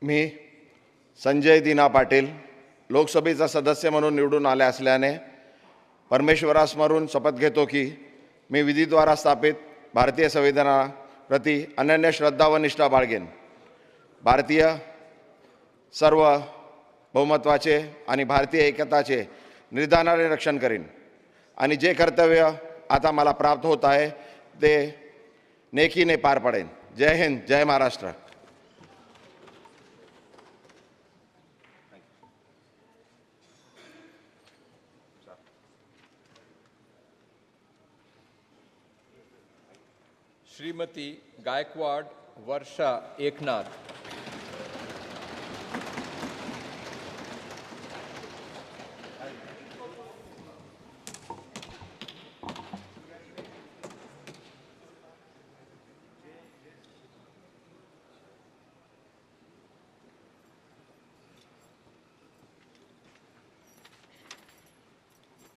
मी संजय दीना पाटील लोकसभेचा सदस्य म्हणून निवडून आले असल्याने परमेश्वरासमोरून शपथ घेतो की मी विधीद्वारा स्थापित भारतीय संविधानाप्रती अनन्य श्रद्धा व निष्ठा बाळगेन. भारतीय सार्वभौमत्वाचे आणि भारतीय एकताचे निर्धाराने रक्षण करेन आणि जे कर्तव्य आता मला प्राप्त होत आहे ते नेकीने पार पाडेन. जय हिंद, जय महाराष्ट्र. श्रीमती गायकवाड वर्षा एकनाथ.